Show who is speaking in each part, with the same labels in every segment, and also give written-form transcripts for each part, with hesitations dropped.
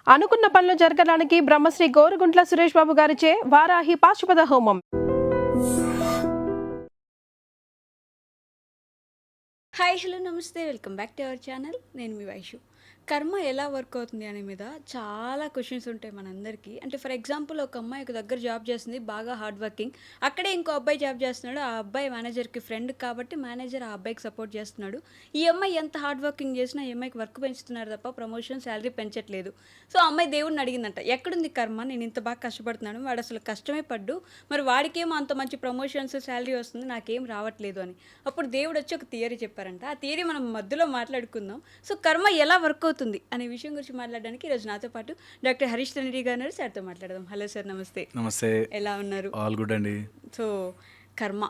Speaker 1: అనుకున్న పనులు జరగడానికి బ్రహ్మశ్రీ గోరుగుంట్ల సురేష్ బాబు గారిచే వారాహి పాశుపత హోమం.
Speaker 2: హాయ్ హలో నమస్తే, welcome back to our channel. నేను మీ వైషు. కర్మ ఎలా వర్క్ అవుతుంది అనే మీద చాలా క్వశ్చన్స్ ఉంటాయి మనందరికీ. అంటే ఫర్ ఎగ్జాంపుల్, ఒక అమ్మాయి ఒక దగ్గర జాబ్ చేస్తుంది, బాగా హార్డ్ వర్కింగ్. అక్కడే ఇంకో అబ్బాయి జాబ్ చేస్తున్నాడు. ఆ అబ్బాయి మేనేజర్కి ఫ్రెండ్ కాబట్టి మేనేజర్ ఆ అబ్బాయికి సపోర్ట్ చేస్తున్నాడు. ఈ అమ్మాయి ఎంత హార్డ్ వర్కింగ్ చేసినా ఈ అమ్మాయికి వర్క్ పెంచుతున్నారు తప్ప ప్రమోషన్ శాలరీ పెంచట్లేదు. సో ఆ అమ్మాయి దేవుడిని అడిగిందంట, ఎక్కడుంది కర్మ, నేను ఇంత బాగా కష్టపడుతున్నాను, వాడు అసలు కష్టమే పడ్డు, మరి వాడికేమో అంత మంచి ప్రమోషన్స్ శాలరీ వస్తుంది, నాకేం రావట్లేదు అని. అప్పుడు దేవుడు వచ్చి ఒక థియరీ చెప్పారంట. ఆ థియరీ మనం మధ్యలో మాట్లాడుకుందాం. సో కర్మ ఎలా వర్క్ అవుతుంది అనే విషయం గురించి మాట్లాడడానికి ఈరోజు నాతో పాటు డాక్టర్ హరీష్ రెడ్డి గారు సార్తో మాట్లాడదాం. హలో సార్, నమస్తే.
Speaker 3: నమస్తే.
Speaker 2: ఎలా ఉన్నారు?
Speaker 3: ఆల్ గుడ్ అండి.
Speaker 2: సో కర్మ,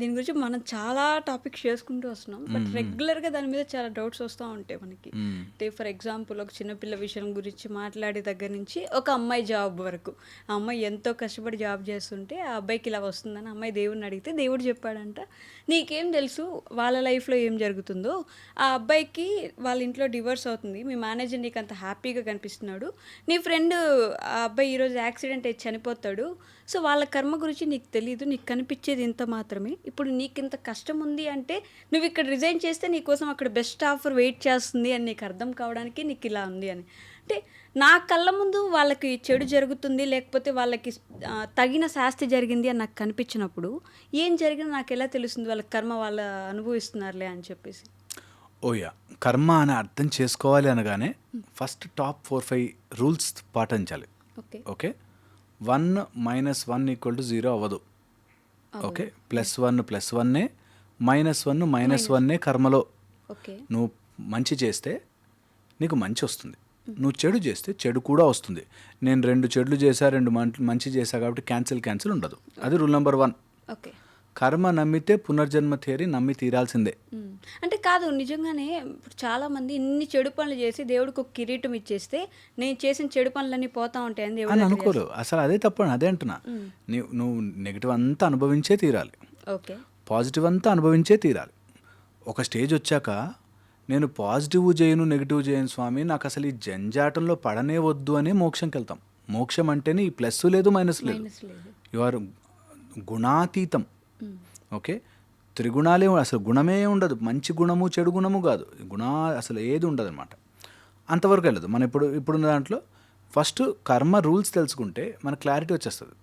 Speaker 2: దీని గురించి మనం చాలా టాపిక్స్ చేసుకుంటూ వస్తున్నాం, బట్ రెగ్యులర్గా దాని మీద చాలా డౌట్స్ వస్తూ ఉంటాయి మనకి. అంటే ఫర్ ఎగ్జాంపుల్, ఒక చిన్నపిల్ల విషయం గురించి మాట్లాడే దగ్గర నుంచి ఒక అమ్మాయి జాబ్ వరకు, ఆ అమ్మాయి ఎంతో కష్టపడి జాబ్ చేస్తుంటే ఆ అబ్బాయికి ఇలా వస్తుందని అమ్మాయి దేవుడిని అడిగితే దేవుడు చెప్పాడంట, నీకేం తెలుసు వాళ్ళ లైఫ్లో ఏం జరుగుతుందో. ఆ అబ్బాయికి వాళ్ళ ఇంట్లో డివోర్స్ అవుతుంది, మీ మేనేజర్ నీకు అంత హ్యాపీగా కనిపిస్తున్నాడు, నీ ఫ్రెండ్ ఆ అబ్బాయి ఈరోజు యాక్సిడెంట్ అయ్యి చనిపోతాడు. సో వాళ్ళ కర్మ గురించి నీకు తెలియదు, నీకు కనిపించేది ఇంత మాత్రమే. ఇప్పుడు నీకు ఇంత కష్టం ఉంది అంటే నువ్వు ఇక్కడ రిజైన్ చేస్తే నీకోసం అక్కడ బెస్ట్ ఆఫర్ వెయిట్ చేస్తుంది అని నీకు అర్థం కావడానికి నీకు ఇలా ఉంది అని. అంటే నా కళ్ళ ముందు వాళ్ళకి చెడు జరుగుతుంది, లేకపోతే వాళ్ళకి తగిన శాస్తి జరిగింది అని నాకు కనిపించినప్పుడు ఏం జరిగినా నాకు ఎలా తెలుస్తుంది వాళ్ళ కర్మ వాళ్ళు అనుభవిస్తున్నారులే అని చెప్పేసి.
Speaker 3: ఓయా, కర్మ అని అర్థం చేసుకోవాలి అనగానే ఫస్ట్ టాప్ 4-5 రూల్స్ పాటించాలి.
Speaker 2: ఓకే
Speaker 3: ఓకే, 1 - 1 = 0 అవ్వదు. ఓకే, +1 +1 -1 కర్మలో.
Speaker 2: ఓకే,
Speaker 3: నువ్వు మంచి చేస్తే నీకు మంచి వస్తుంది, నువ్వు చెడు చేస్తే చెడు కూడా వస్తుంది. నేను 2 చెడులు చేశా, 2 మంచి చేశా కాబట్టి క్యాన్సిల్ ఉండదు. అది రూల్ నెంబర్ 1.
Speaker 2: ఓకే,
Speaker 3: కర్మ నమ్మితే పునర్జన్మ థియరీ నమ్మి తీరాల్సిందే.
Speaker 2: అంటే కాదు, నిజంగానే ఇప్పుడు చాలామంది ఇన్ని చెడు పనులు చేసి దేవుడికి ఒక కిరీటం ఇచ్చేస్తే నేను చేసిన చెడు పనులన్నీ పోతా ఉంటాయని
Speaker 3: అని
Speaker 2: దేవుడు
Speaker 3: అనుకోరు. అసలు అదే తప్పని అదే అంటున్నా. నువ్వు నెగిటివ్ అంతా అనుభవించే తీరాలి,
Speaker 2: ఓకే
Speaker 3: పాజిటివ్ అంతా అనుభవించే తీరాలి. ఒక స్టేజ్ వచ్చాక నేను పాజిటివ్ చేయను నెగిటివ్ చేయను స్వామి, నాకు అసలు ఈ జంజాటంలో పడనే వద్దు అనే మోక్షంకి వెళ్తాం. మోక్షం అంటేనే ఈ ప్లస్ లేదు మైనస్ లేదు, యు ఆర్ గుణాతీతం. ఓకే, త్రిగుణాలే, అసలు గుణమే ఉండదు, మంచి గుణము చెడు గుణము కాదు, అసలు ఏది ఉండదు అనమాట. అంతవరకు వెళ్ళదు. మనం ఇప్పుడున్న దాంట్లో ఫస్ట్ కర్మ రూల్స్ తెలుసుకుంటే మనకు క్లారిటీ వచ్చేస్తుంది.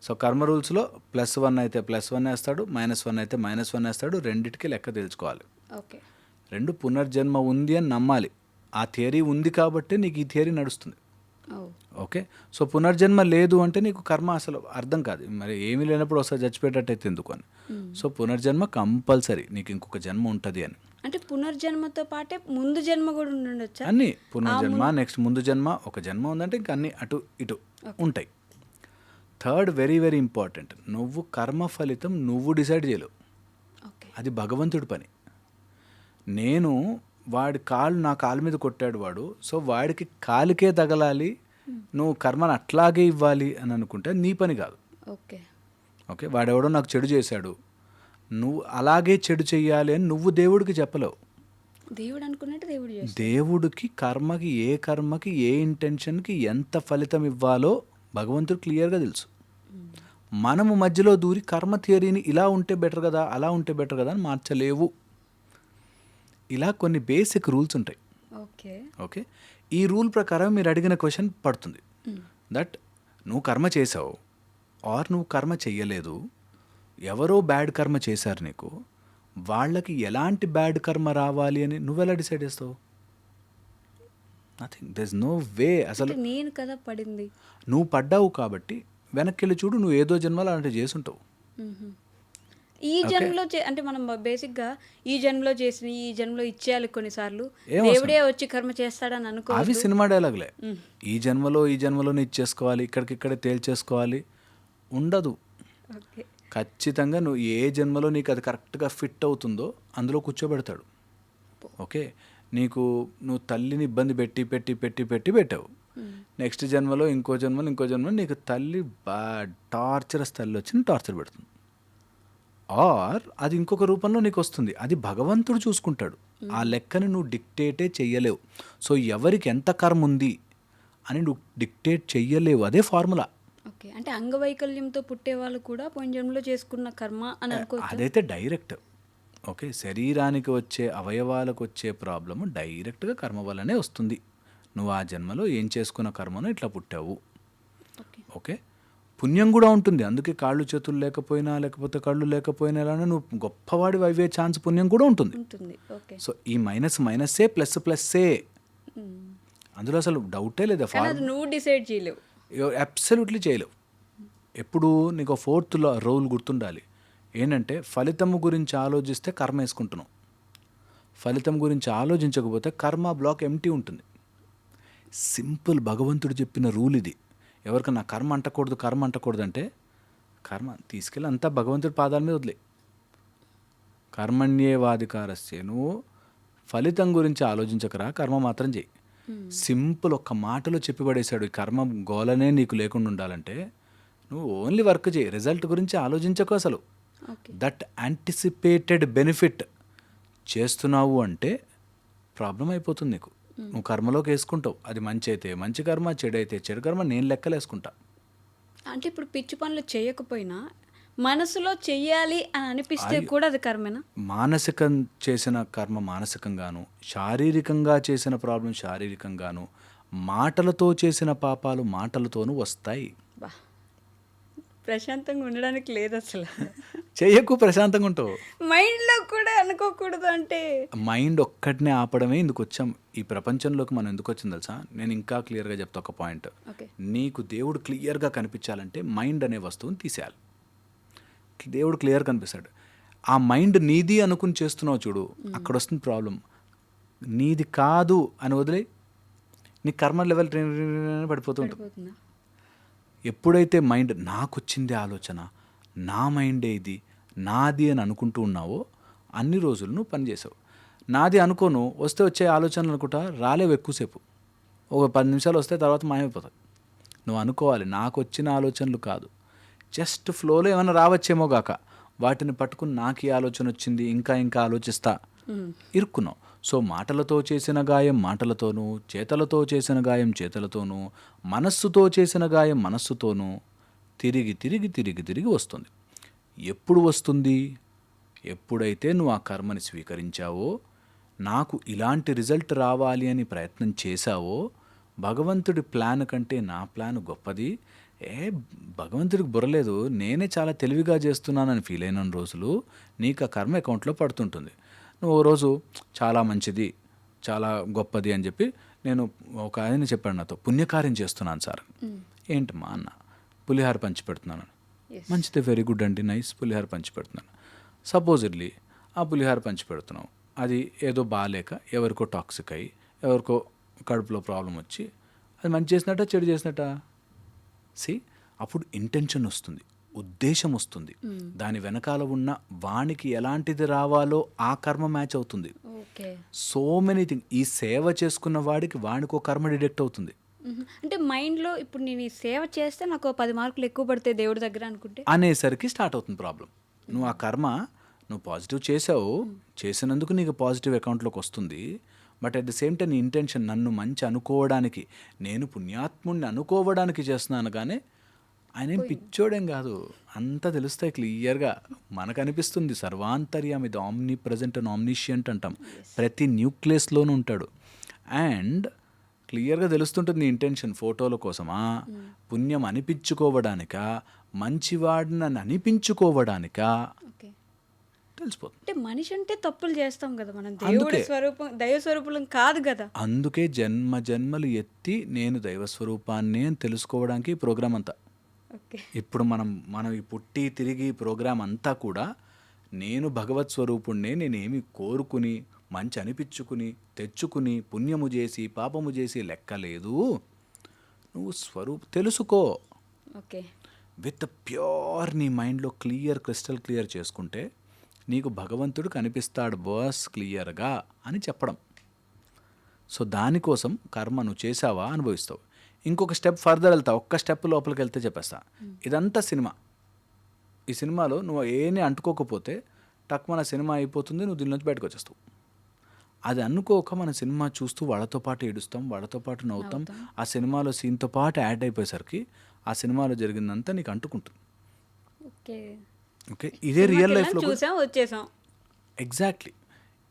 Speaker 3: సో కర్మ రూల్స్లో +1 అయితే +1 వేస్తాడు, -1 అయితే -1 వేస్తాడు. రెండిటికి లెక్క తెలుసుకోవాలి.
Speaker 2: ఓకే,
Speaker 3: 2 పునర్జన్మ ఉంది అని నమ్మాలి. ఆ థియరీ ఉంది కాబట్టి నీకు ఈ థియరీ నడుస్తుంది. ఓకే, సో పునర్జన్మ లేదు అంటే నీకు కర్మ అసలు అర్థం కాదు. మరి ఏమీ లేనప్పుడు ఒకసారి చచ్చిపోయేటట్టయితే ఎందుకు అని. సో పునర్జన్మ కంపల్సరీ, నీకు ఇంకొక జన్మ ఉంటుంది అని.
Speaker 2: అంటే పునర్జన్మతో పాటే ముందు జన్మ కూడా ఉండొచ్చా?
Speaker 3: అన్నీ పునర్జన్మ, నెక్స్ట్ ముందు జన్మ, ఒక జన్మ ఉందంటే ఇంకా అన్నీ అటు ఇటు ఉంటాయి. థర్డ్, వెరీ ఇంపార్టెంట్, నువ్వు కర్మ ఫలితం నువ్వు డిసైడ్ చేయలేవు, అది భగవంతుడి పని. నేను వాడి నా కాలు మీద కొట్టాడు వాడు, సో వాడికి కాలికే తగలాలి, నువ్వు కర్మను అట్లాగే ఇవ్వాలి అని అనుకుంటే నీ పని కాదు.
Speaker 2: ఓకే
Speaker 3: ఓకే, వాడెవడో నాకు చెడు చేశాడు, నువ్వు అలాగే చెడు చెయ్యాలి అని నువ్వు దేవుడికి చెప్పలేవు.
Speaker 2: దేవుడు అనుకున్నట్టు దేవుడు చేస్తాడు.
Speaker 3: దేవుడికి కర్మకి ఏ ఇంటెన్షన్కి ఎంత ఫలితం ఇవ్వాలో భగవంతుడు క్లియర్గా తెలుసు. మనము మధ్యలో దూరి కర్మ థియరీని ఇలా ఉంటే బెటర్ కదా, అలా ఉంటే బెటర్ కదా అని మార్చలేవు. ఇలా కొన్ని బేసిక్ రూల్స్ ఉంటాయి.
Speaker 2: ఓకే
Speaker 3: ఓకే, ఈ రూల్ ప్రకారం మీరు అడిగిన క్వశ్చన్ పడుతుంది. దట్ నువ్వు కర్మ చేసావు ఆర్ నువ్వు కర్మ చెయ్యలేదు, ఎవరో బ్యాడ్ కర్మ చేశారు నీకు, వాళ్ళకి ఎలాంటి బ్యాడ్ కర్మ రావాలి అని నువ్వెలా డిసైడ్ చేస్తావు? Nothing, there is no way. అసలు
Speaker 2: నేను కదా పడింది,
Speaker 3: నువ్వు పడ్డావు కాబట్టి వెనక్కి వెళ్ళి చూడు, నువ్వు ఏదో జన్మలో అలాంటివి చేసుంటావు.
Speaker 2: ఈ జన్మలో అంటే మనం బేసిక్గా ఈ జన్మలో చేసిన ఈ జన్మలో ఇచ్చేయాలి కొన్నిసార్లు, దేవుడే వచ్చి కర్మ చేస్తాడని అనుకో.
Speaker 3: అవి సినిమా డైలాగులే. ఈ జన్మలోనే ఇచ్చేసుకోవాలి, ఇక్కడికిక్కడే తేల్చేసుకోవాలి ఉండదు. ఖచ్చితంగా నువ్వు ఏ జన్మలో నీకు అది కరెక్ట్గా ఫిట్ అవుతుందో అందులో కూర్చోబెడతాడు. ఓకే, నువ్వు తల్లిని ఇబ్బంది పెట్టావు, నెక్స్ట్ జన్మలో ఇంకో జన్మలో నీకు తల్లి టార్చరస్ తల్లి వచ్చి టార్చర్ పెడుతుంది. ఆర్ అది ఇంకొక రూపంలో నీకు వస్తుంది, అది భగవంతుడు చూసుకుంటాడు. ఆ లెక్కని నువ్వు డిక్టేటే చెయ్యలేవు. సో ఎవరికి ఎంత కర్మ ఉంది అని నువ్వు డిక్టేట్ చెయ్యలేవు. అదే ఫార్ములా.
Speaker 2: ఓకే. అంటే అంగవైకల్యంతో పుట్టే వాళ్ళు కూడా పోయిన జన్మలో చేసుకున్న కర్మ అని అనుకోవచ్చు.
Speaker 3: అదైతే డైరెక్ట్. ఓకే, శరీరానికి వచ్చే అవయవాలకు వచ్చే ప్రాబ్లము డైరెక్ట్గా కర్మ వల్లనే వస్తుంది. నువ్వు ఆ జన్మలో ఏం చేసుకున్న కర్మను ఇట్లా పుట్టావు.
Speaker 2: ఓకే.
Speaker 3: ఓకే, పుణ్యం కూడా ఉంటుంది. అందుకే కాళ్ళు చేతులు లేకపోయినా లేకపోతే కళ్ళు లేకపోయినా ఎలానో నువ్వు గొప్పవాడి అయ్యే ఛాన్స్ పుణ్యం కూడా ఉంటుంది.
Speaker 2: ఉంటుంది. ఓకే.
Speaker 3: సో ఈ మైనస్సే ప్లస్సే, అందులో అసలు డౌటే లేదా.
Speaker 2: కానీ అది నువ్వు డిసైడ్ చేయలేవు.
Speaker 3: అబ్సల్యూట్లీ చేయలేవు. ఎప్పుడు నీకు 4th రూల్ గుర్తుండాలి. ఏంటంటే ఫలితము గురించి ఆలోచిస్తే కర్మ వేసుకుంటున్నావు, ఫలితం గురించి ఆలోచించకపోతే కర్మ బ్లాక్ ఎంటీ ఉంటుంది. సింపుల్ భగవంతుడు చెప్పిన రూల్ ఇది. ఎవరికన్నా కర్మ అంటకూడదు అంటే కర్మ తీసుకెళ్ళి అంతా భగవంతుడి పాదాల మీద వదిలే. కర్మణ్యేవాధికారస్య, నువ్వు ఫలితం గురించి ఆలోచించకరా, కర్మ మాత్రం చేయి. సింపుల్ ఒక్క మాటలో చెప్పి పడేశాడు. ఈ కర్మ గోలనే నీకు లేకుండా ఉండాలంటే నువ్వు ఓన్లీ వర్క్ చేయి, రిజల్ట్ గురించి ఆలోచించకు అసలు.
Speaker 2: ఓకే.
Speaker 3: దట్ యాంటిసిపేటెడ్ బెనిఫిట్ చేస్తున్నావు అంటే ప్రాబ్లం అయిపోతుంది నీకు. నువ్వు కర్మలోకి వేసుకుంటావు. అది మంచి అయితే మంచి కర్మ, చెడు అయితే చెడు కర్మ, నేను లెక్కలేసుకుంటా.
Speaker 2: అంటే ఇప్పుడు పిచ్చి పనులు చేయకపోయినా మనసులో చెయ్యాలి అని అనిపిస్తే కూడా అది కర్మేనా?
Speaker 3: మానసికం చేసిన కర్మ మానసికంగాను, శారీరకంగా చేసిన ప్రాబ్లం శారీరకంగాను, మాటలతో చేసిన పాపాలు మాటలతోనూ వస్తాయి.
Speaker 2: బా, ప్రశాంతంగా ఉండడానికి లేదు అసలు.
Speaker 3: చెయ్యకు, ప్రశాంతంగా ఉంటావు.
Speaker 2: మైండ్లో కూడా అనుకోకూడదు అంటే
Speaker 3: మైండ్ ఒక్కటినే ఆపడమే ఇందుకు వచ్చాం. ఈ ప్రపంచంలోకి మనం ఎందుకు వచ్చింది తెలుసా? నేను ఇంకా క్లియర్గా చెప్తా ఒక పాయింట్.
Speaker 2: ఓకే.
Speaker 3: నీకు దేవుడు క్లియర్గా కనిపించాలంటే మైండ్ అనే వస్తువుని తీసేయాలి. దేవుడు క్లియర్ కనిపిస్తాడు. ఆ మైండ్ నీది అనుకుని చేస్తున్నావు చూడు, అక్కడ వస్తుంది ప్రాబ్లం. నీది కాదు అని వదిలే, నీ కర్మ లెవెల్ పడిపోతూ ఉంటుంది.
Speaker 2: పడిపోతుందా?
Speaker 3: ఎప్పుడైతే మైండ్ నాకు వచ్చింది ఆలోచన, నా మైండే ఇది, నాది అని అనుకుంటూ ఉన్నావో అన్ని రోజులు నువ్వు పని చేసావు. నాది అనుకోను, వస్తే వచ్చే ఆలోచనలు అనుకుంటా రాలేవు ఎక్కువసేపు. ఒక 10 నిమిషాలు వస్తే తర్వాత మాయమైపోతుంది. నువ్వు అనుకోవాలి నాకు వచ్చిన ఆలోచనలు కాదు, జస్ట్ ఫ్లోలో ఏమైనా రావచ్చేమో గాక వాటిని పట్టుకుని నాకు ఈ ఆలోచన వచ్చింది ఇంకా ఆలోచిస్తా ఇరుక్కున్నావు. సో మాటలతో చేసిన గాయం మాటలతోనూ, చేతలతో చేసిన గాయం చేతలతోనూ, మనస్సుతో చేసిన గాయం మనస్సుతోనూ తిరిగి వస్తుంది. ఎప్పుడు వస్తుంది? ఎప్పుడైతే నువ్వు ఆ కర్మని స్వీకరించావో, నాకు ఇలాంటి రిజల్ట్ రావాలి అని ప్రయత్నం చేశావో, భగవంతుడి ప్లాన్ కంటే నా ప్లాన్ గొప్పది, భగవంతుడికి బుర్రలేదు, నేనే చాలా తెలివిగా చేస్తున్నానని ఫీల్ అయిన రోజులు నీకు ఆ కర్మ అకౌంట్లో పడుతుంటుంది. నువ్వు ఓ రోజు చాలా మంచిది, చాలా గొప్పది అని చెప్పి, నేను ఒక ఆయన చెప్పాడు నాతో, పుణ్యకార్యం చేస్తున్నాను సార్. ఏంటమ్మా అన్న? పులిహార పంచి పెడుతున్నాను. మంచిదే, వెరీ గుడ్ అండి, నైస్, పులిహార పంచి పెడుతున్నాను. సపోజిడ్లీ ఆ పులిహార పంచి పెడుతున్నావు, అది ఏదో బాగాలేక ఎవరికో టాక్సిక్ అయ్యి ఎవరికో కడుపులో ప్రాబ్లం వచ్చి అది మంచి చేసినట్ట చెడు చేసినట్ట? అప్పుడు ఇంటెన్షన్ వస్తుంది, ఉద్దేశం వస్తుంది, దాని వెనకాల ఉన్న వానికి ఎలాంటిది రావాలో ఆ కర్మ మ్యాచ్ అవుతుంది. So many thing. ఈ సేవ చేసుకున్న వాడికి ఓ కర్మ డిడెక్ట్ అవుతుంది.
Speaker 2: అంటే మైండ్లో ఇప్పుడు నేను ఈ సేవ చేస్తే నాకు 10 మార్కులు ఎక్కువ పడతాయి దేవుడి దగ్గర అనుకుంటే
Speaker 3: అనేసరికి స్టార్ట్ అవుతుంది ప్రాబ్లం. నువ్వు ఆ కర్మ నువ్వు పాజిటివ్ చేసావు, చేసినందుకు నీకు పాజిటివ్ అకౌంట్లోకి వస్తుంది. But at the same time నీ ఇంటెన్షన్ నన్ను మంచి అనుకోవడానికి, నేను పుణ్యాత్ముడిని అనుకోవడానికి చేస్తున్నాను. కానీ ఆయన ఏం పిచ్చోడేం కాదు, అంతా తెలుస్తాయి క్లియర్గా. మనకు అనిపిస్తుంది సర్వాంతర్యామి, ఇది ఆమ్ని ప్రజెంట్ అండ్ ఆమ్నిషియంట్ అంటాం, ప్రతి న్యూక్లియస్లోనూ ఉంటాడు. అండ్ క్లియర్గా తెలుస్తుంటుంది నీ ఇంటెన్షన్ ఫోటోల కోసమా, పుణ్యం అనిపించుకోవడానికా, మంచివాడిని అనిపించుకోవడానికా, తెలిసిపోతుంది.
Speaker 2: అంటే మనిషి అంటే తప్పులు చేస్తాం కదా మనం, దేవుడి స్వరూపం దైవ స్వరూపం కాదు కదా.
Speaker 3: అందుకే జన్మలు ఎత్తి నేను దైవస్వరూపాన్ని అని తెలుసుకోవడానికి ఈ ప్రోగ్రామ్ అంతా. ఇప్పుడు మనం ఈ పుట్టి తిరిగి ప్రోగ్రామ్ అంతా కూడా నేను భగవత్ స్వరూపుణ్ణే, నేనేమి కోరుకుని మంచి అనిపించుకుని తెచ్చుకుని పుణ్యము చేసి పాపము చేసి లెక్కలేదు. నువ్వు తెలుసుకో.
Speaker 2: ఓకే.
Speaker 3: విత్ ప్యూర్ నీ మైండ్లో క్రిస్టల్ క్లియర్ చేసుకుంటే నీకు భగవంతుడు కనిపిస్తాడు బాస్ క్లియర్గా అని చెప్పడం. సో దానికోసం కర్మ నువ్వు చేసావా అనుభవిస్తావు. ఇంకొక స్టెప్ ఫర్దర్ వెళ్తా, ఒక్క స్టెప్ లోపలికి వెళ్తే చెప్పేస్తా. ఇదంతా సినిమా. ఈ సినిమాలో నువ్వు ఏమీ అంటుకోకపోతే టక్మన సినిమా అయిపోతుంది, నువ్వు దీని నుంచి బయటకు వచ్చేస్తావు. అది అనుకోక మన సినిమా చూస్తూ వాళ్ళతో పాటు ఏడుస్తాం, వాళ్ళతో పాటు నవ్వుతాం. ఆ సినిమాలో సీన్తో పాటు యాడ్ అయిపోయేసరికి ఆ సినిమాలో జరిగిందంతా నీకు అంటుకుంటుంది.
Speaker 2: ఓకే.
Speaker 3: ఓకే, ఇదే రియల్ లైఫ్లో
Speaker 2: చూసాం వచ్చేసాం.
Speaker 3: ఎగ్జాక్ట్లీ.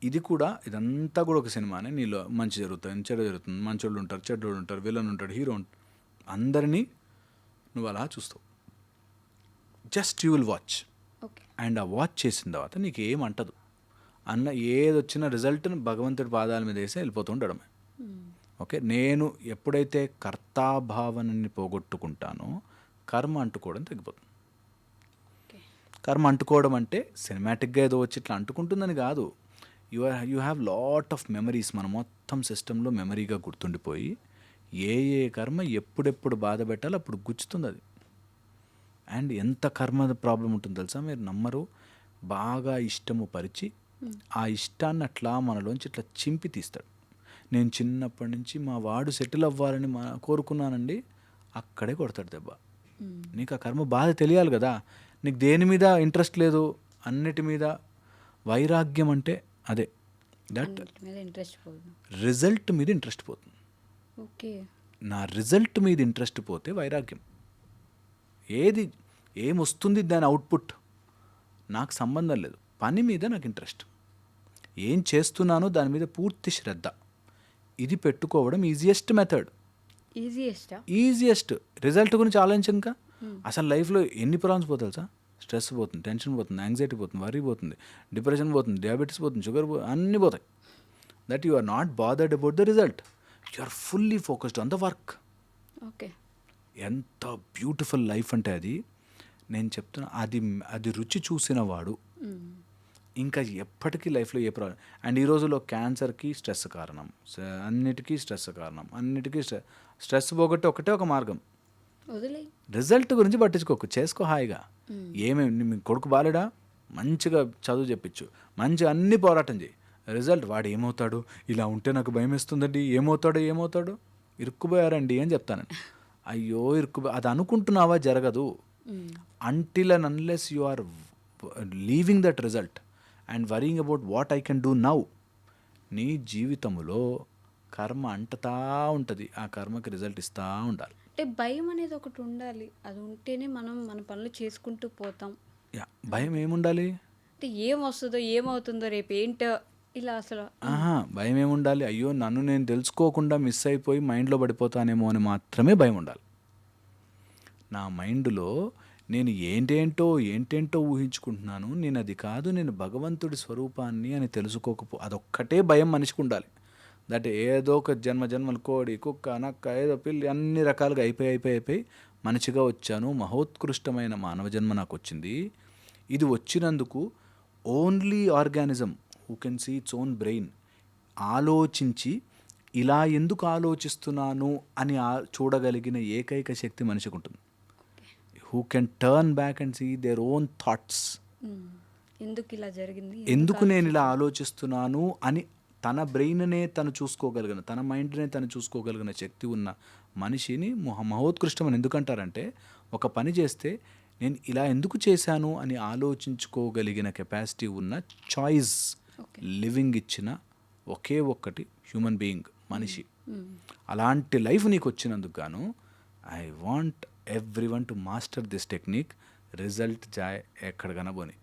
Speaker 3: ఇది కూడా ఇదంతా కూడా ఒక సినిమానే. నీలో మంచి జరుగుతుంది, చెడు జరుగుతుంది, మంచోళ్ళు ఉంటారు, చెడ్డోళ్ళు ఉంటారు, విలన్ ఉంటాడు, హీరో ఉంటాడు, అందరినీ నువ్వు అలా చూస్తావు. Just you will watch.
Speaker 2: Okay.
Speaker 3: And ఆ వాచ్ చేసిన తర్వాత నీకు ఏమంటదు అన్న, ఏదొచ్చిన రిజల్ట్ని భగవంతుడి పాదాల మీద వేసి వెళ్ళిపోతూ ఉండడమే. ఓకే, నేను ఎప్పుడైతే కర్తాభావనని పోగొట్టుకుంటానో కర్మ అంటుకోవడం తగ్గిపోతుంది. కర్మ అంటుకోవడం అంటే సినిమాటిక్గా ఏదో వచ్చి ఇట్లా అంటుకుంటుందని కాదు. You have lot of memories. మన మొత్తం సిస్టంలో మెమరీగా గుర్తుండిపోయి ఏ కర్మ ఎప్పుడెప్పుడు బాధ పెట్టాలో అప్పుడు గుచ్చుతుంది అది. అండ్ ఎంత కర్మ ప్రాబ్లం ఉంటుందో తెలుసా, మీరు నమ్మరు. బాగా ఇష్టము పరిచి ఆ ఇష్టాన్ని అట్లా మనలోంచి ఇట్లా చింపి తీస్తాడు. నేను చిన్నప్పటి నుంచి మా వాడు సెటిల్ అవ్వాలని కోరుకున్నానండి, అక్కడే కొడతాడు దెబ్బ. నీకు ఆ కర్మ బాధ తెలియాలి కదా. నీకు దేని మీద ఇంట్రెస్ట్ లేదు, అన్నిటి మీద వైరాగ్యం అంటే అదే. దట్
Speaker 2: ఇంట్రెస్ట్ పోదు,
Speaker 3: రిజల్ట్ మీద ఇంట్రెస్ట్ పోతుంది.
Speaker 2: ఓకే.
Speaker 3: నా రిజల్ట్ మీద ఇంట్రెస్ట్ పోతే వైరాగ్యం. ఏమొస్తుంది దాని అవుట్పుట్ నాకు సంబంధం లేదు. పని మీద నాకు ఇంట్రెస్ట్, ఏం చేస్తున్నానో దాని మీద పూర్తి శ్రద్ధ. ఇది పెట్టుకోవడం ఈజియెస్ట్ మెథడ్. ఈజియెస్ట్ రిజల్ట్ గురించి ఆలోచించక అసలు లైఫ్లో ఎన్ని ప్రాబ్లమ్స్ పోతాయి సార్. స్ట్రెస్ పోతుంది, టెన్షన్ పోతుంది, యాంగ్జైటీ పోతుంది, వరీ పోతుంది, డిప్రెషన్ పోతుంది, డయాబెటీస్ పోతుంది, షుగర్ అన్నీ పోతాయి. That you are not bothered about the result, you are fully focused on the work.
Speaker 2: Okay.
Speaker 3: ఎంత బ్యూటిఫుల్ లైఫ్ అంటే అది. నేను చెప్తున్నా, అది రుచి చూసిన వాడు ఇంకా ఎప్పటికీ లైఫ్లో ఏ ప్రాబ్లం. అండ్ ఈ రోజుల్లో క్యాన్సర్కి స్ట్రెస్ కారణం, అన్నిటికీ స్ట్రెస్ కారణం, అన్నిటికీ స్ట్రెస్ పోగొట్టి ఒకటే ఒక మార్గం, రిజల్ట్ గురించి పట్టించుకోకు, చేసుకో హాయిగా. ఏమేమి మీ కొడుకు బాలేడా, మంచిగా చదువు చెప్పించు, మంచిగా అన్ని పోరాటం చేయి. రిజల్ట్ వాడు ఏమవుతాడు, ఇలా ఉంటే నాకు భయం వేస్తుందండి, ఏమవుతాడో ఇరుక్కుపోయారండి అని చెప్తాను. అయ్యో అది అనుకుంటున్నావా, జరగదు. Until and unless you are leaving that result and worrying about what I can do now, నీ జీవితంలో కర్మ అంటతా ఉంటుంది. ఆ కర్మకి రిజల్ట్ ఇస్తూ ఉండాలి.
Speaker 2: అంటే భయం అనేది ఒకటి ఉండాలి, అది ఉంటేనే మనం మన పనులు చేసుకుంటూ పోతాం.
Speaker 3: భయం ఏముండాలి
Speaker 2: అంటే ఏం వస్తుందో ఏమవుతుందో రేపు ఏంటో ఇలా అసలు
Speaker 3: భయం ఏముండాలి. అయ్యో నన్ను నేను తెలుసుకోకుండా మిస్ అయిపోయి మైండ్లో పడిపోతానేమో అని మాత్రమే భయం ఉండాలి. నా మైండ్లో నేను ఏంటేంటో ఊహించుకుంటున్నాను, నేను అది కాదు, నేను భగవంతుడి స్వరూపాన్ని అని అదొక్కటే భయం మనిషికి ఉండాలి. దట్ ఏదో ఒక జన్మలు కోడి, కుక్క, నక్క, ఏదో పిల్లి అన్ని రకాలుగా అయిపోయి మనిషిగా వచ్చాను. మహోత్కృష్టమైన మానవ జన్మ నాకు వచ్చింది. ఇది వచ్చినందుకు only organism who can see its own brain ఆలోచించి ఇలా ఎందుకు ఆలోచిస్తున్నాను అని చూడగలిగిన ఏకైక శక్తి మనిషికి ఉంటుంది. Who can turn back and see their own thoughts.
Speaker 2: ఎందుకు ఇలా జరిగింది,
Speaker 3: ఎందుకు నేను ఇలా ఆలోచిస్తున్నాను అని తన బ్రెయిన్నే తను చూసుకోగలిగిన, తన మైండ్నే తను చూసుకోగలిగిన శక్తి ఉన్న మనిషిని మహోత్కృష్టం అని ఎందుకంటారంటే, ఒక పని చేస్తే నేను ఇలా ఎందుకు చేశాను అని ఆలోచించుకోగలిగిన కెపాసిటీ ఉన్న చాయిస్ లివింగ్ ఇచ్చిన ఒకే ఒక్కటి హ్యూమన్ బీయింగ్, మనిషి. అలాంటి లైఫ్ నీకు వచ్చినందుకు గాను I want everyone to master this technique. Result ఎక్కడ కనబోని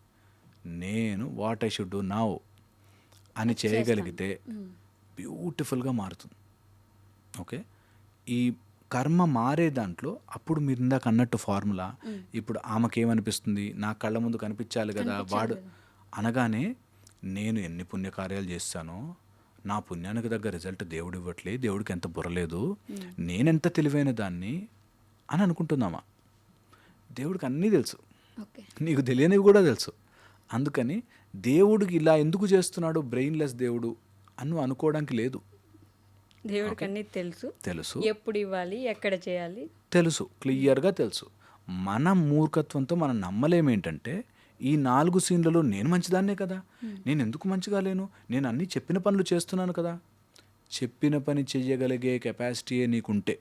Speaker 3: నేను what I should do now అని చేయగలిగితే బ్యూటిఫుల్గా మారుతుంది. ఓకే, ఈ కర్మ మారే దాంట్లో అప్పుడు మీరు ఇందాక అన్నట్టు ఫార్ములా, ఇప్పుడు ఆమెకేమనిపిస్తుంది, నా కళ్ళ ముందు కనిపించాలి కదా వాడు అనగానే, నేను ఎన్ని పుణ్యకార్యాలు చేస్తానో నా పుణ్యానికి తగ్గ రిజల్ట్ దేవుడు ఇవ్వట్లేదు, దేవుడికి ఎంత బుర్రలేదు, నేనెంత తెలివైన దాన్ని అని అనుకుంటున్నామా. దేవుడికి అన్నీ తెలుసు, నీకు తెలియనివి కూడా తెలుసు. అందుకని దేవుడికి ఇలా ఎందుకు చేస్తున్నాడు బ్రెయిన్లెస్ దేవుడు అని అనుకోవడానికి లేదు.
Speaker 2: దేవుడికి అన్నీ తెలుసు, ఎప్పుడు ఇవ్వాలి, ఎక్కడ చేయాలి
Speaker 3: తెలుసు, క్లియర్గా తెలుసు. మన మూర్ఖత్వంతో మనం నమ్మలేమేంటంటే, ఈ 4 సీన్లలో నేను మంచిదాన్నే కదా, నేను ఎందుకు మంచిగా లేను, నేను అన్నీ చెప్పిన పనులు చేస్తున్నాను కదా. చెప్పిన పని చెయ్యగలిగే కెపాసిటీయే నీకుంటే,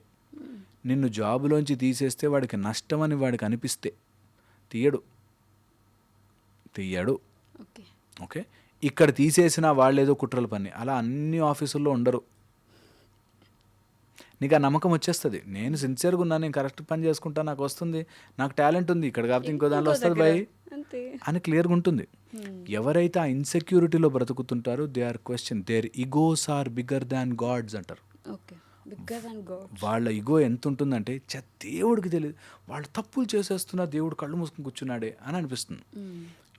Speaker 3: నిన్ను జాబులోంచి తీసేస్తే వాడికి నష్టం అని వాడికి అనిపిస్తే తీయడు. ఓకే, ఇక్కడ తీసేసిన వాళ్ళేదో కుట్రల పని. అలా అన్ని ఆఫీసుల్లో ఉండరు. నీకు ఆ నమ్మకం వచ్చేస్తుంది, నేను సిన్సియర్గా ఉన్నాను, నేను కరెక్ట్ పని చేసుకుంటా, నాకు వస్తుంది, నాకు టాలెంట్ ఉంది, ఇక్కడ కాకపోతే ఇంకో దాంట్లో వస్తుంది బై
Speaker 2: అంతే.
Speaker 3: అని క్లియర్గా ఉంటుంది. ఎవరైతే ఆ ఇన్సెక్యూరిటీలో బ్రతుకుతుంటారో they are question, their egos are bigger than gods అంటారు.
Speaker 2: Okay, bigger than god.
Speaker 3: వాళ్ళ ఈగో ఎంత ఉంటుందంటే దేవుడికి తెలియదు, వాళ్ళు తప్పులు చేసేస్తున్నా, దేవుడు కళ్ళు మూసుకుని కూర్చున్నాడే అని అనిపిస్తుంది.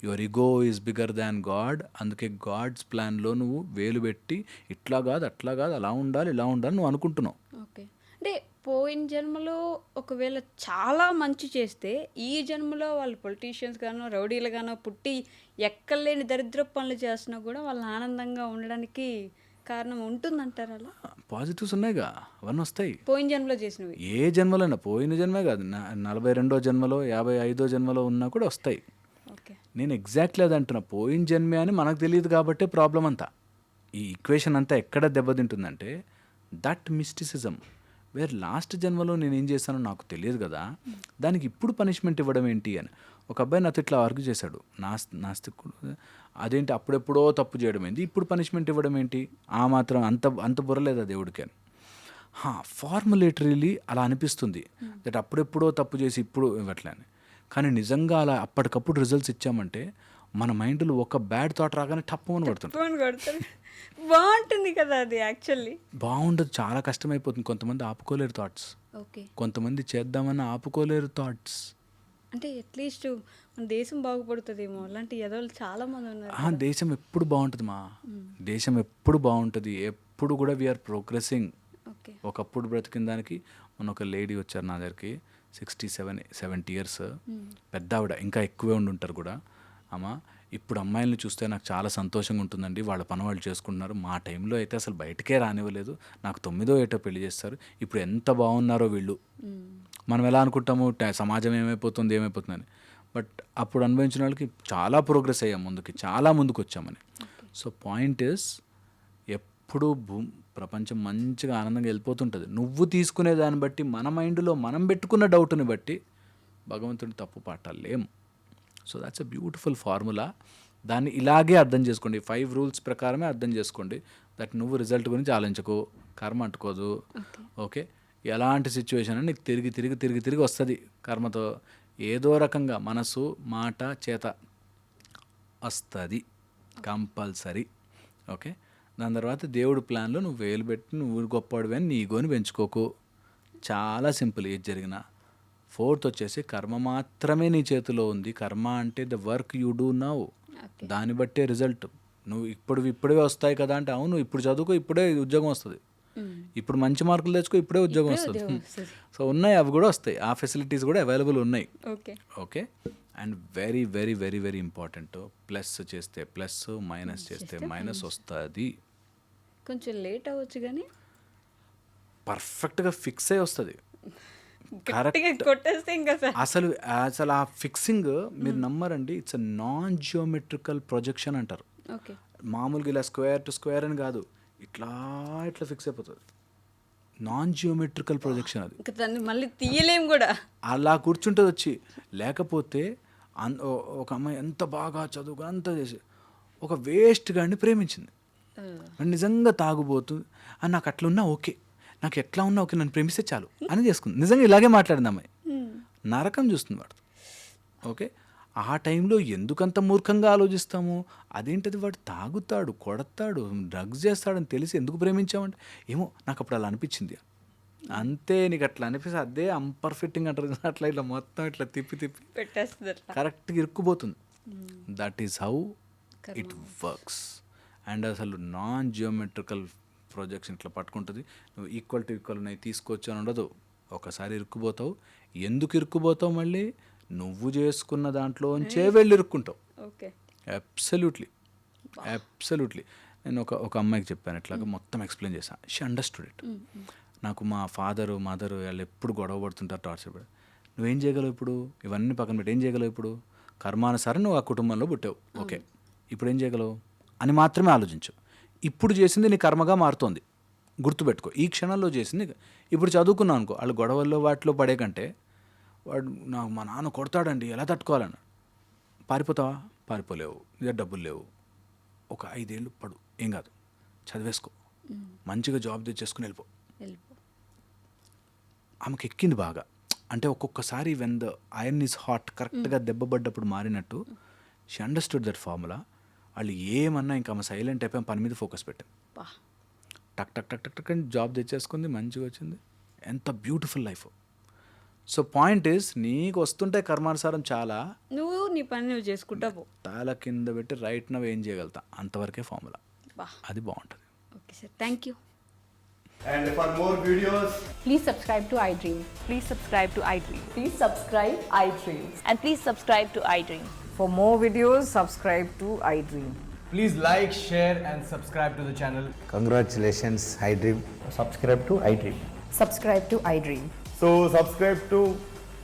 Speaker 3: Your ego is bigger than God. అందుకే గాడ్స్ ప్లాన్లో నువ్వు వేలు పెట్టి ఇట్లా కాదు, అట్లా కాదు, అలా ఉండాలి, ఇలా ఉండాలి నువ్వు అనుకుంటున్నావు.
Speaker 2: ఓకే, అంటే పోయిన జన్మలో ఒకవేళ చాలా మంచి చేస్తే ఈ జన్మలో వాళ్ళు పొలిటీషియన్స్ గానో రౌడీలు గానో పుట్టి ఎక్కలేని దరిద్ర పనులు చేస్తున్నా కూడా వాళ్ళు ఆనందంగా ఉండడానికి కారణం ఉంటుందంటారు. అలా
Speaker 3: పాజిటివ్స్ ఉన్నాయిగా, అవన్నీ వస్తాయి.
Speaker 2: పోయిన జన్మలో చేసినవి
Speaker 3: ఏ జన్మలైనా, పోయిన జన్మే కాదు, 42వ జన్మలో 55వ జన్మలో ఉన్నా కూడా వస్తాయి.
Speaker 2: ఓకే,
Speaker 3: నేను ఎగ్జాక్ట్లీ అది అంటున్నా, పోయిన జన్మే అని మనకు తెలియదు కాబట్టే ప్రాబ్లం అంతా. ఈ ఈక్వేషన్ అంతా ఎక్కడ దెబ్బతింటుందంటే దట్ మిస్టిసిజం, వేర్ లాస్ట్ జన్మలో నేను ఏం చేశానో నాకు తెలియదు కదా, దానికి ఇప్పుడు పనిష్మెంట్ ఇవ్వడం ఏంటి అని. ఒక అబ్బాయి నాతో ఇట్లా ఆర్గ్యూ చేశాడు, నాస్తికుడు, అదేంటి అప్పుడెప్పుడో తప్పు చేయడం ఏంటి, ఇప్పుడు పనిష్మెంట్ ఇవ్వడం ఏంటి, ఆ మాత్రం అంత బుర్రలేదా దేవుడికి అని. ఫార్ములేటరీలీ అలా అనిపిస్తుంది దట్ అప్పుడెప్పుడో తప్పు చేసి ఇప్పుడు ఇవ్వట్లే అని. కానీ నిజంగా అలా అప్పటికప్పుడు రిజల్ట్స్ ఇచ్చామంటే మన మైండ్లో ఒక బ్యాడ్ థాట్ రాగానే టప్పమని పడుతుంది.
Speaker 2: బాగుంటుంది కదా అది. యాక్చువల్లీ
Speaker 3: బాగుండదు, చాలా కష్టమైపోతుంది. కొంతమంది ఆపుకోలేరు థాట్స్,
Speaker 2: ఓకే,
Speaker 3: కొంతమంది చేద్దామని ఆపుకోలేరు థాట్స్.
Speaker 2: అంటే అట్లీస్ట్ మన దేశం బాగుపడుతుందేమో, అలాంటి ఎదవలు చాలా మంది ఉన్నారు.
Speaker 3: దేశం ఎప్పుడు బాగుంటుంది దేశం ఎప్పుడు బాగుంటుంది, ఎప్పుడు కూడా వీఆర్ ప్రోగ్రెసింగ్.
Speaker 2: ఓకే,
Speaker 3: ఒకప్పుడు బ్రతికిన దానికి మొన్న ఒక లేడీ వచ్చారు నా దగ్గరికి, 67-70 ఇయర్స్, పెద్ద ఆవిడ, ఇంకా ఎక్కువే ఉండుంటారు కూడా. అమ్మ, ఇప్పుడు అమ్మాయిలను చూస్తే నాకు చాలా సంతోషంగా ఉంటుందండి, వాళ్ళ పని వాళ్ళు చేసుకుంటున్నారు, మా టైంలో అయితే అసలు బయటకే రానివ్వలేదు, నాకు 9వ ఏటో పెళ్లి చేస్తారు, ఇప్పుడు ఎంత బాగున్నారో వీళ్ళు. మనం ఎలా అనుకుంటాము సమాజం ఏమైపోతుందని, బట్ అప్పుడు అనుభవించిన వాళ్ళకి చాలా ప్రోగ్రెస్ అయ్యాం, చాలా ముందుకు వచ్చామని. సో పాయింట్ ఇస్, ఎప్పుడు ప్రపంచం మంచిగా ఆనందంగా వెళ్ళిపోతుంటుంది. నువ్వు తీసుకునే దాన్ని బట్టి, మన మైండ్లో మనం పెట్టుకున్న డౌట్ని బట్టి భగవంతుని తప్పు పట్టలేము. So that's a beautiful formula. దాన్ని ఇలాగే అర్థం చేసుకోండి, 5 రూల్స్ ప్రకారమే అర్థం చేసుకోండి. దట్ నువ్వు రిజల్ట్ గురించి ఆలోచించకు, కర్మ అంటుకోదు. ఓకే, ఎలాంటి సిచ్యువేషన్ అని నీకు తిరిగి వస్తుంది కర్మతో. ఏదో రకంగా మనసు, మాట, చేత వస్తుంది కంపల్సరీ. ఓకే, దాని తర్వాత దేవుడి ప్లాన్లో నువ్వు వేలు పెట్టి నువ్వు గొప్పవాడివి అని నీ ఈగోని పెంచుకోకు. చాలా సింపుల్, ఏది జరిగినా. 4th వచ్చేసి కర్మ మాత్రమే నీ చేతిలో ఉంది. కర్మ అంటే the work you do now, దాన్ని బట్టే రిజల్ట్. నువ్వు ఇప్పుడే వస్తాయి కదా అంటే, అవును ఇప్పుడు చదువుకో, ఇప్పుడే ఉద్యోగం వస్తుంది, ఇప్పుడు మంచి మార్కులు తెచ్చుకో, ఇప్పుడే ఉద్యోగం వస్తుంది. సో ఉన్నాయి, అవి కూడా వస్తాయి, ఆ ఫెసిలిటీస్ కూడా అవైలబుల్ ఉన్నాయి. Okay, and very very very very important, plus చేస్తే ప్లస్, మైనస్ చేస్తే మైనస్ వస్తుంది.
Speaker 2: కొంచెం లేట్ అవ్వచ్చు కానీ
Speaker 3: పర్ఫెక్ట్గా ఫిక్స్ అయి వస్తుంది.
Speaker 2: కొట్టేస్తే ఇంకా
Speaker 3: అసలు ఆ ఫిక్సింగ్ మీరు నమ్మరండి, it's a non geometrical projection అంటారు. మామూలుగా ఇలా స్క్వేర్ టు స్క్వేర్ అని కాదు, ఇట్లా ఫిక్స్ అయిపోతుంది. నాన్ జియోమెట్రికల్ ప్రొజెక్షన్ అది,
Speaker 2: దాన్ని మళ్ళీ తీయలేము కూడా.
Speaker 3: అలా కూర్చుంటుంది వచ్చి. లేకపోతే ఒక అమ్మాయి ఎంత బాగా చదువుగా అంతా చేసి ఒక వేస్ట్ గాడిని ప్రేమించింది, నిజంగా తాగుబోతు అని, నాకు అట్లా ఉన్నా ఓకే, నాకు ఎట్లా ఉన్నా ఓకే, నన్ను ప్రేమిస్తే చాలు అని చేసుకుంది. నిజంగా ఇలాగే మాట్లాడింది అమ్మాయి. నరకం చూస్తుంది వాడు. ఓకే, ఆ టైంలో ఎందుకంత మూర్ఖంగా ఆలోచిస్తాము, అదేంటది వాడు తాగుతాడు, కొడతాడు, డ్రగ్స్ చేస్తాడని తెలిసి ఎందుకు ప్రేమించామంటే, ఏమో నాకు అప్పుడు అలా అనిపించింది అంతే. నీకు అట్లా అనిపిస్తే అదే అంపర్ఫిట్టింగ్ అంటారు, అట్లా ఇట్లా మొత్తం ఇట్లా తిప్పి
Speaker 2: పెట్టేస్తుంది,
Speaker 3: కరెక్ట్గా ఇరుక్కుపోతుంది. That is how it works. And అసలు నాన్ జియోమెట్రికల్ ప్రొజెక్షన్ ఇట్లా పట్టుకుంటుంది. నువ్వు ఈక్వల్ టు ఈక్వల్ ఉన్నాయి తీసుకోవచ్చు అని ఉండదు. ఒకసారి ఇరుక్కుపోతావు. ఎందుకు ఇరుక్కుపోతావు? మళ్ళీ నువ్వు చేసుకున్న దాంట్లోంచే వెళ్ళి ఇరుక్కుంటావు. అబ్సల్యూట్లీ. నేను ఒక అమ్మాయికి చెప్పాను ఇట్లాగా, మొత్తం ఎక్స్ప్లెయిన్ చేశాను. She understood it. నాకు మా ఫాదరు మదరు వాళ్ళు ఎప్పుడు గొడవ పడుతుంటారు, టార్చర్ పడి. నువ్వేం చేయగలవు ఇప్పుడు? ఇవన్నీ పక్కన పెట్టి ఏం చేయగలవు ఇప్పుడు? కర్మానుసారం నువ్వు ఆ కుటుంబంలో పుట్టావు, ఓకే, ఇప్పుడు ఏం చేయగలవు అని మాత్రమే ఆలోచించు. ఇప్పుడు చేసింది నీ కర్మగా మారుతోంది, గుర్తుపెట్టుకో. ఈ క్షణంలో చేసింది. ఇప్పుడు చదువుకున్నావు అనుకో, వాళ్ళు గొడవల్లో వాటిలో పడే కంటే, వాడు నాకు మా నాన్న కొడతాడండి ఎలా తట్టుకోవాలన్నాడు, పారిపోతావా? పారిపోలేవు, నీ దగ్గర డబ్బులు లేవు, ఒక 5 ఏళ్ళు పడు, ఏం కాదు, చదివేసుకో, మంచిగా జాబ్ తెచ్చేసుకుని వెళ్ళిపో. ఆమెకు ఎక్కింది బాగా. అంటే ఒక్కొక్కసారి when the iron is hot, కరెక్ట్గా దెబ్బపడ్డప్పుడు మారినట్టు షీ అండర్స్టూడ్ దట్ ఫార్ములా. వాళ్ళు ఏమన్నా ఇంకా ఆమె సైలెంట్ అయిపోయి పని మీద ఫోకస్ పెట్టాం. టక్ టక్ టక్ టక్ టక్ అని జాబ్ తెచ్చేసుకుంది, మంచిగా వచ్చింది. ఎంత beautiful life. So point is, నీకు వస్తుంటే కర్మానుసారం చాలా,
Speaker 2: నువ్వు నీ పని నువ్వు చేసుకుంటా పో.
Speaker 3: తాళ కింద పెట్టి రైట్ నవ్వు ఏం చేయగలుగుతా, అంతవరకే ఫార్ములా. అది బాగుంటుంది.
Speaker 2: Okay sir, thank you.
Speaker 4: And for more videos,
Speaker 5: Please subscribe to iDream.
Speaker 6: Please subscribe to iDream.
Speaker 5: Please subscribe iDream.
Speaker 6: And please subscribe to iDream.
Speaker 7: For more videos, subscribe to iDream.
Speaker 8: Please like, share and subscribe to the channel.
Speaker 9: Congratulations, iDream.
Speaker 4: subscribe to iDream.
Speaker 5: Subscribe to iDream.
Speaker 4: So subscribe to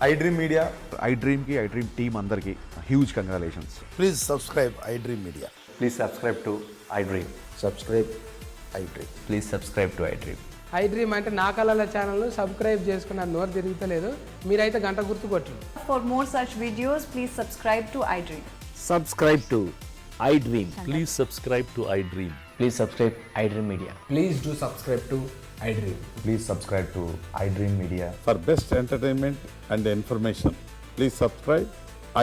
Speaker 4: iDream Media.
Speaker 10: iDream ki iDream team andarki huge congratulations.
Speaker 9: Please subscribe iDream Media.
Speaker 4: Please subscribe to iDream.
Speaker 9: Subscribe iDream.
Speaker 4: Please subscribe to iDream.
Speaker 11: iDream అంటే నా కళల channel subscribe చేసుకున్న నోరు తిరుగుతలేదు, మీరైతే గంట గుర్తు కొట్టండి.
Speaker 6: For more such videos, please subscribe to iDream.
Speaker 12: Subscribe to iDream.
Speaker 10: Please subscribe to iDream.
Speaker 12: Please subscribe iDream Media.
Speaker 8: Please do subscribe to iDream.
Speaker 4: Please subscribe to iDream Media.
Speaker 10: For best entertainment and information, please subscribe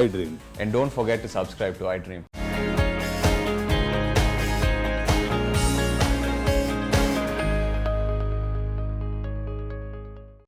Speaker 10: iDream.
Speaker 4: And don't forget to subscribe to iDream.